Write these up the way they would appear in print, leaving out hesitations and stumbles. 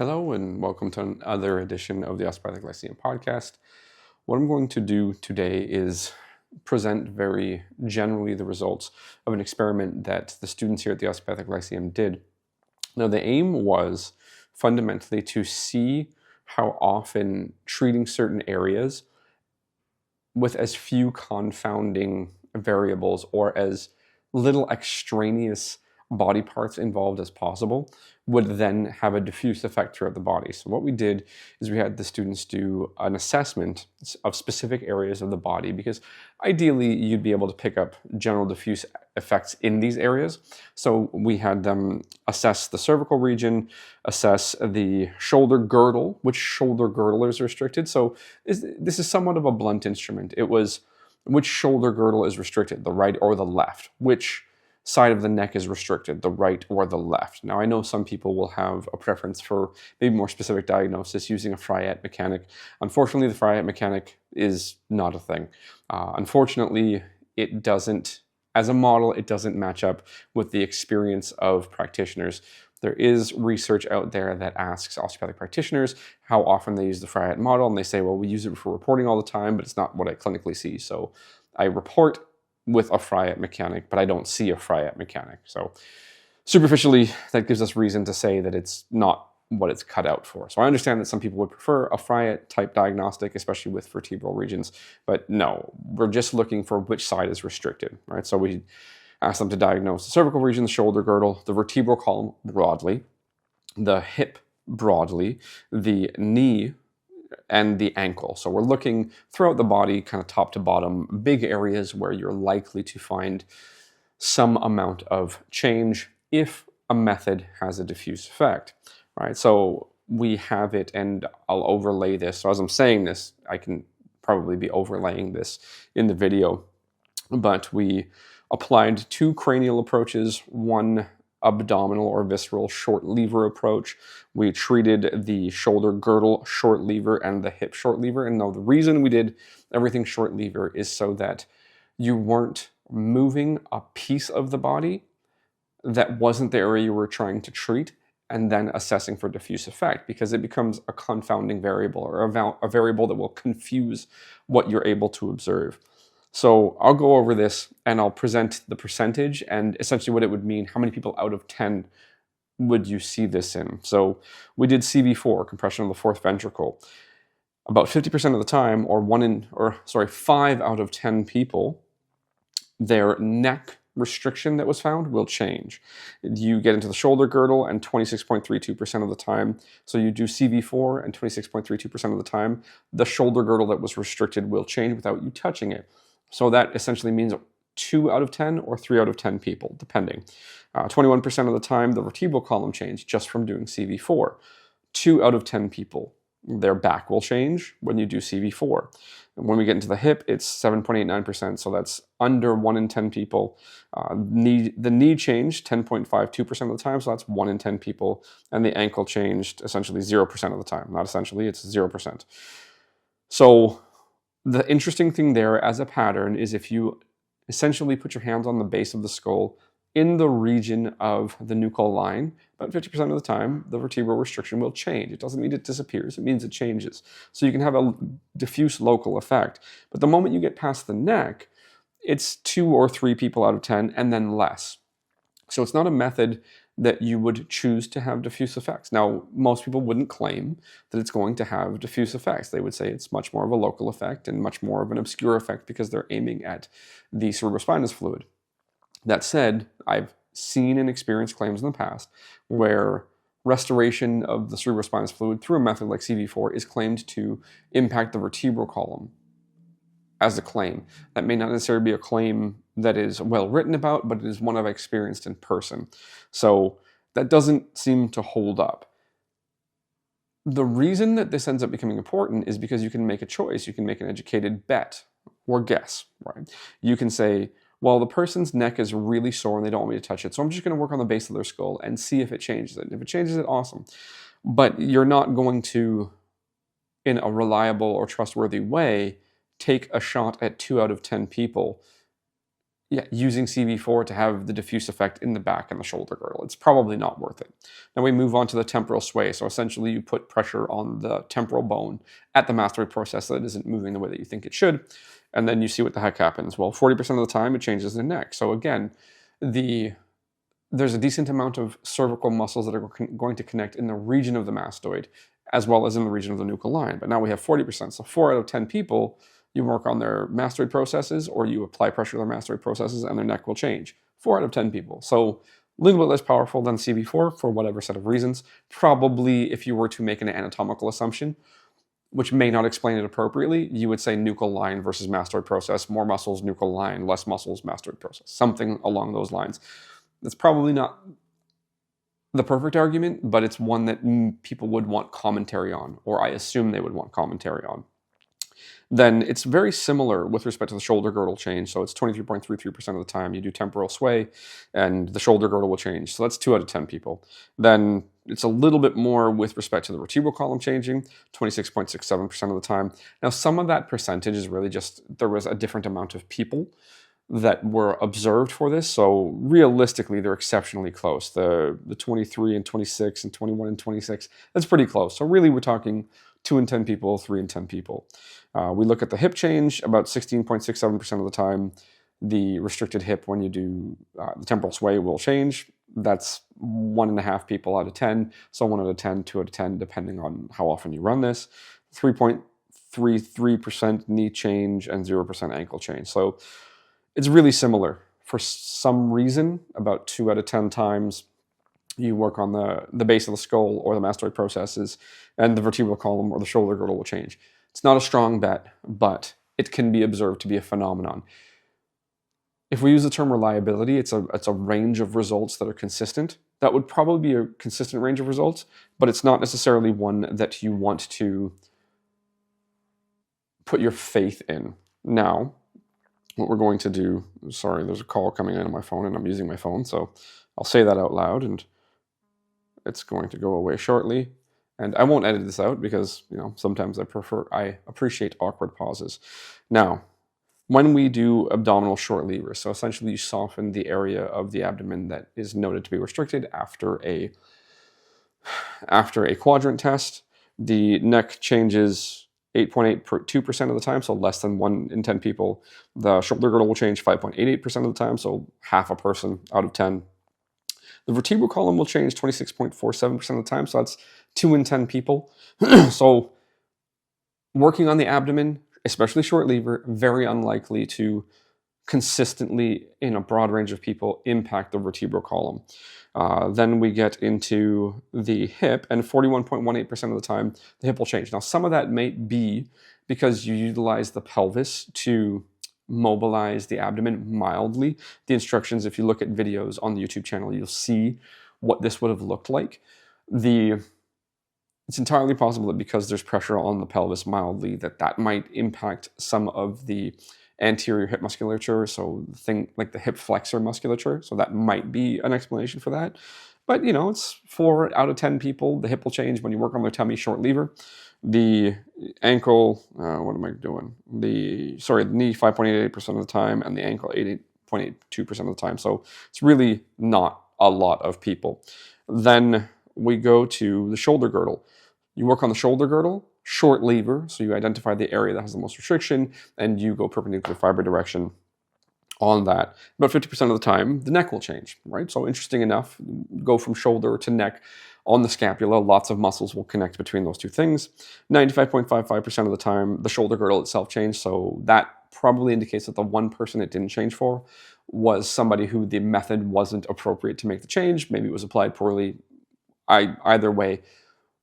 Hello and welcome to another edition of the Osteopathic Lyceum podcast. What I'm going to do today is present very generally the results of an experiment that the students here at the Osteopathic Lyceum did. Now, the aim was fundamentally to see how often treating certain areas with as few confounding variables or as little extraneous body parts involved as possible would then have a diffuse effect throughout the body. So what we did is we had the students do an assessment of specific areas of the body, because ideally you'd be able to pick up general diffuse effects in these areas. So we had them assess the cervical region, assess the shoulder girdle, which shoulder girdle is restricted. So this is somewhat of a blunt instrument. It was which shoulder girdle is restricted, the right or the left, which side of the neck is restricted, the right or the left. Now, I know some people will have a preference for maybe more specific diagnosis using a Fryette mechanic. Unfortunately, the Fryette mechanic is not a thing. Unfortunately, it doesn't, as a model, it doesn't match up with the experience of practitioners. There is research out there that asks osteopathic practitioners how often they use the Fryette model, and they say, well, we use it for reporting all the time, but it's not what I clinically see. So I report with a Fryette mechanic, but I don't see a Fryette mechanic. So superficially, that gives us reason to say that it's not what it's cut out for. So I understand that some people would prefer a Fryette type diagnostic, especially with vertebral regions, but no, we're just looking for which side is restricted, right? So we ask them to diagnose the cervical region, the shoulder girdle, the vertebral column broadly, the hip broadly, the knee, and the ankle. So we're looking throughout the body, kind of top to bottom, big areas where you're likely to find some amount of change if a method has a diffuse effect, right? So we have it, and I'll overlay this. So as I'm saying this, I can probably be overlaying this in the video, but we applied two cranial approaches, one abdominal or visceral short lever approach. We treated the shoulder girdle short lever and the hip short lever. And now the reason we did everything short lever is so that you weren't moving a piece of the body that wasn't the area you were trying to treat and then assessing for diffuse effect, because it becomes a confounding variable, or a variable that will confuse what you're able to observe. So I'll go over this and I'll present the percentage and essentially what it would mean. How many people out of 10 would you see this in? So we did CV4, compression of the fourth ventricle. About 50% of the time, or 5 out of 10 people, their neck restriction that was found will change. You get into the shoulder girdle and 26.32% of the time. So you do CV4 and 26.32% of the time, the shoulder girdle that was restricted will change without you touching it. So that essentially means 2 out of 10 or 3 out of 10 people, depending. 21% of the time, the vertebral column changed just from doing CV4. 2 out of 10 people, their back will change when you do CV4. And when we get into the hip, it's 7.89%, so that's under 1 in 10 people. The knee changed 10.52% of the time, so that's 1 in 10 people. And the ankle changed essentially 0% of the time. Not essentially, it's 0%. So the interesting thing there as a pattern is if you essentially put your hands on the base of the skull in the region of the nuchal line, about 50% of the time, the vertebral restriction will change. It doesn't mean it disappears, it means it changes. So you can have a diffuse local effect. But the moment you get past the neck, it's 2 or 3 people out of 10 and then less. So it's not a method that you would choose to have diffuse effects. Now, most people wouldn't claim that it's going to have diffuse effects. They would say it's much more of a local effect and much more of an obscure effect because they're aiming at the cerebrospinous fluid. That said, I've seen and experienced claims in the past where restoration of the cerebrospinous fluid through a method like CV4 is claimed to impact the vertebral column as a claim. That may not necessarily be a claim that is well written about, but it is one I've experienced in person. So that doesn't seem to hold up. The reason that this ends up becoming important is because you can make a choice. You can make an educated bet or guess, right? You can say, well, the person's neck is really sore and they don't want me to touch it, so I'm just going to work on the base of their skull and see if it changes it. If it changes it, awesome. But you're not going to, in a reliable or trustworthy way, take a shot at 2 out of 10 people yeah, using CV4 to have the diffuse effect in the back and the shoulder girdle. It's probably not worth it. Now we move on to the temporal sway. So essentially you put pressure on the temporal bone at the mastoid process that isn't moving the way that you think it should. And then you see what the heck happens. Well, 40% of the time it changes the neck. So again, there's a decent amount of cervical muscles that are going to connect in the region of the mastoid as well as in the region of the nuchal line. But now we have 40%. So 4 out of 10 people, you work on their mastoid processes or you apply pressure to their mastoid processes and their neck will change. 4 out of 10 people. So a little bit less powerful than CV4 for whatever set of reasons. Probably if you were to make an anatomical assumption, which may not explain it appropriately, you would say nuchal line versus mastoid process, more muscles, nuchal line, less muscles, mastoid process, something along those lines. That's probably not the perfect argument, but it's one that people would want commentary on, or I assume they would want commentary on. Then it's very similar with respect to the shoulder girdle change. So it's 23.33% of the time you do temporal sway and the shoulder girdle will change. So that's 2 out of 10 people. Then it's a little bit more with respect to the vertebral column changing, 26.67% of the time. Now some of that percentage is really just there was a different amount of people that were observed for this. So realistically, they're exceptionally close. The 23 and 26 and 21 and 26, that's pretty close. So really we're talking 2 in 10 people, 3 in 10 people. We look at the hip change about 16.67% of the time. The restricted hip when you do the temporal sway will change. That's 1.5 people out of 10. So 1 out of 10, 2 out of 10, depending on how often you run this. 3.33% knee change and 0% ankle change. So it's really similar. For some reason, about 2 out of 10 times, you work on the base of the skull or the mastoid processes, and the vertebral column or the shoulder girdle will change. It's not a strong bet, but it can be observed to be a phenomenon. If we use the term reliability, it's a range of results that are consistent. That would probably be a consistent range of results, but it's not necessarily one that you want to put your faith in. Now, what we're going to do, sorry, there's a call coming in on my phone and I'm using my phone, so I'll say that out loud and it's going to go away shortly. And I won't edit this out because, sometimes I appreciate awkward pauses. Now, when we do abdominal short levers, so essentially you soften the area of the abdomen that is noted to be restricted after a quadrant test, the neck changes 8.82% of the time, so less than 1 in 10 people. The shoulder girdle will change 5.88% of the time, so half a person out of 10. The vertebral column will change 26.47% of the time, so that's 2 in 10 people. So working on the abdomen, especially short lever, very unlikely to consistently, in a broad range of people, impact the vertebral column. Then we get into the hip, and 41.18% of the time, the hip will change. Now, some of that may be because you utilize the pelvis to mobilize the abdomen mildly. The instructions, if you look at videos on the YouTube channel, you'll see what this would have looked like. It's entirely possible that because there's pressure on the pelvis mildly, that might impact some of the anterior hip musculature, so like the hip flexor musculature. So that might be an explanation for that. But, it's 4 out of 10 people. The hip will change when you work on their tummy short lever. The ankle, what am I doing? The knee 5.88% of the time, and the ankle 88.82% of the time. So it's really not a lot of people. Then we go to the shoulder girdle. You work on the shoulder girdle, short lever, so you identify the area that has the most restriction, and you go perpendicular fiber direction on that. About 50% of the time, the neck will change, right? So interesting enough, go from shoulder to neck on the scapula, lots of muscles will connect between those two things. 95.55% of the time, the shoulder girdle itself changed, so that probably indicates that the one person it didn't change for was somebody who the method wasn't appropriate to make the change. Maybe it was applied poorly. Either way,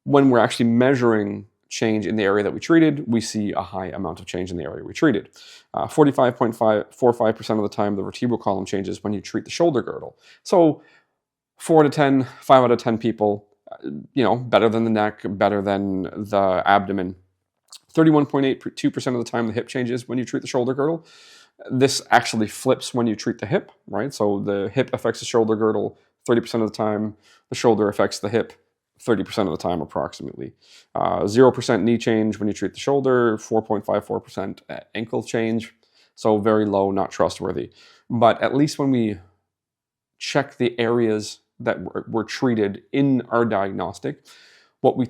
when we're actually measuring change in the area that we treated, we see a high amount of change in the area we treated. 45.45% of the time, the vertebral column changes when you treat the shoulder girdle. So 4 out of 10, 5 out of 10 people, better than the neck, better than the abdomen. 31.82% of the time, the hip changes when you treat the shoulder girdle. This actually flips when you treat the hip, right? So the hip affects the shoulder girdle 30% of the time, the shoulder affects the hip 30% of the time approximately. 0% knee change when you treat the shoulder, 4.54% ankle change, so very low, not trustworthy. But at least when we check the areas that were treated in our diagnostic, what we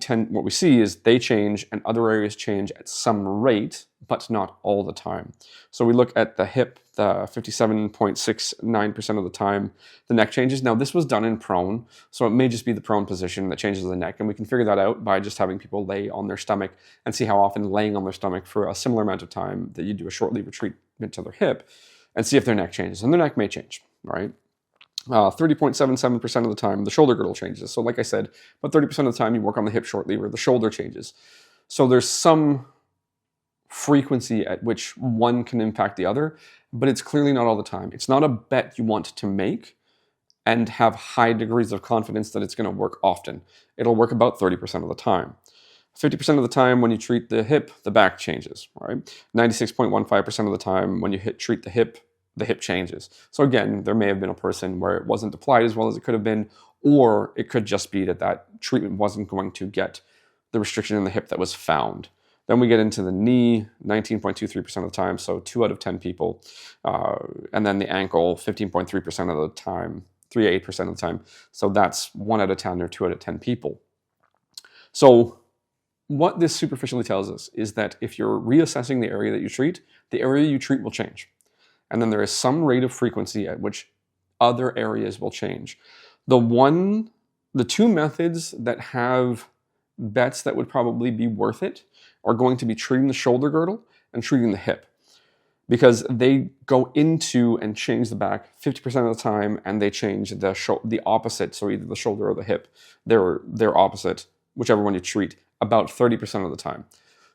see is they change and other areas change at some rate, but not all the time. So we look at the hip, the 57.69% of the time, the neck changes. Now this was done in prone, so it may just be the prone position that changes the neck, and we can figure that out by just having people lay on their stomach and see how often laying on their stomach for a similar amount of time that you do a short lever treatment to their hip, and see if their neck changes. And their neck may change, right? 30.77% of the time, the shoulder girdle changes. So like I said, about 30% of the time you work on the hip short lever, the shoulder changes. So there's some frequency at which one can impact the other, but it's clearly not all the time. It's not a bet you want to make and have high degrees of confidence that it's going to work often. It'll work about 30% of the time. 50% of the time when you treat the hip, the back changes, right? 96.15% of the time when you treat the hip changes. So again, there may have been a person where it wasn't applied as well as it could have been, or it could just be that treatment wasn't going to get the restriction in the hip that was found. Then we get into the knee, 19.23% of the time, so 2 out of 10 people. And then the ankle, 15.3% of the time, 3.8% of the time. So that's 1 out of 10 or 2 out of 10 people. So what this superficially tells us is that if you're reassessing the area that you treat, the area you treat will change. And then there is some rate of frequency at which other areas will change. The 2 methods that have bets that would probably be worth it are going to be treating the shoulder girdle and treating the hip, because they go into and change the back 50% of the time, and they change the opposite, so either the shoulder or the hip, they're opposite, whichever one you treat, about 30% of the time.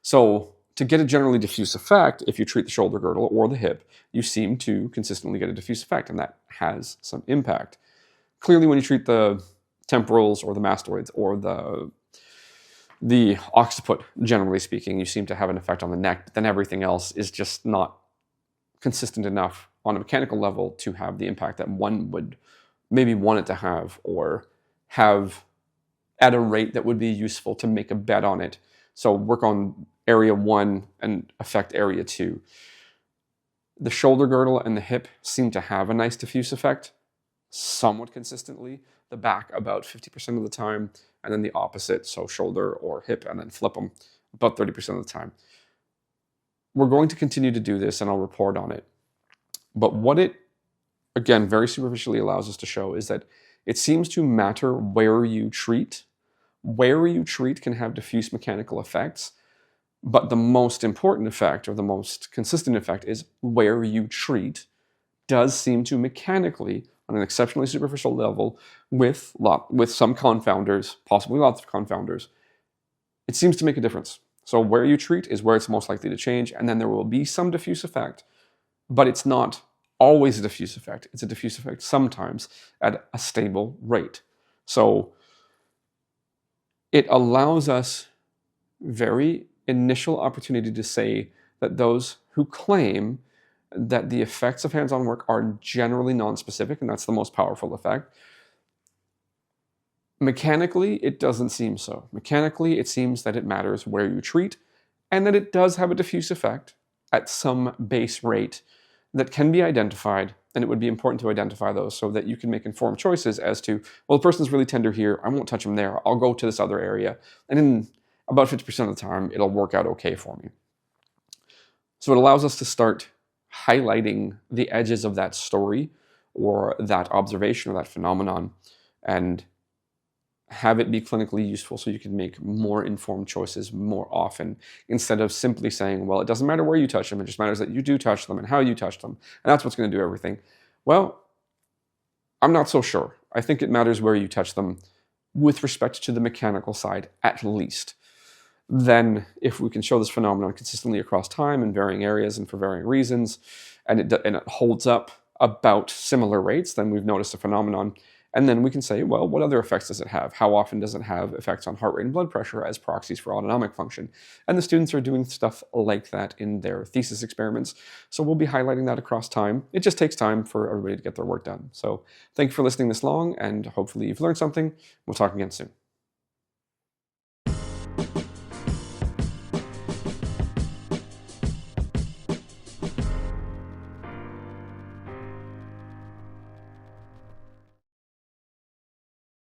So to get a generally diffuse effect, if you treat the shoulder girdle or the hip, you seem to consistently get a diffuse effect, and that has some impact. Clearly, when you treat the temporals or the mastoids or the occiput, generally speaking, you seem to have an effect on the neck, but then everything else is just not consistent enough on a mechanical level to have the impact that one would maybe want it to have, or have at a rate that would be useful to make a bet on it. So work on area 1 and affect area 2. The shoulder girdle and the hip seem to have a nice diffuse effect somewhat consistently. The back about 50% of the time, and then the opposite, so shoulder or hip, and then flip them about 30% of the time. We're going to continue to do this, and I'll report on it. But what it, again, very superficially allows us to show is that it seems to matter where you treat. Where you treat can have diffuse mechanical effects, but the most important effect, or the most consistent effect, is where you treat does seem to mechanically, on an exceptionally superficial level, with some confounders, possibly lots of confounders, it seems to make a difference. So where you treat is where it's most likely to change, and then there will be some diffuse effect, but it's not always a diffuse effect. It's a diffuse effect sometimes at a stable rate. So it allows us very initial opportunity to say that those who claim that the effects of hands-on work are generally non-specific, and that's the most powerful effect. Mechanically, it doesn't seem so. Mechanically, it seems that it matters where you treat, and that it does have a diffuse effect at some base rate that can be identified, and it would be important to identify those so that you can make informed choices as to, well, the person's really tender here, I won't touch them there, I'll go to this other area, and in about 50% of the time, it'll work out okay for me. So it allows us to start highlighting the edges of that story, or that observation, or that phenomenon, and have it be clinically useful so you can make more informed choices more often, instead of simply saying, well, it doesn't matter where you touch them, it just matters that you do touch them and how you touch them, and that's what's going to do everything. Well, I'm not so sure. I think it matters where you touch them with respect to the mechanical side, at least. Then, if we can show this phenomenon consistently across time in varying areas and for varying reasons, and it holds up about similar rates, then we've noticed a phenomenon. And then we can say, well, what other effects does it have? How often does it have effects on heart rate and blood pressure as proxies for autonomic function? And the students are doing stuff like that in their thesis experiments. So we'll be highlighting that across time. It just takes time for everybody to get their work done. So thank you for listening this long, and hopefully you've learned something. We'll talk again soon.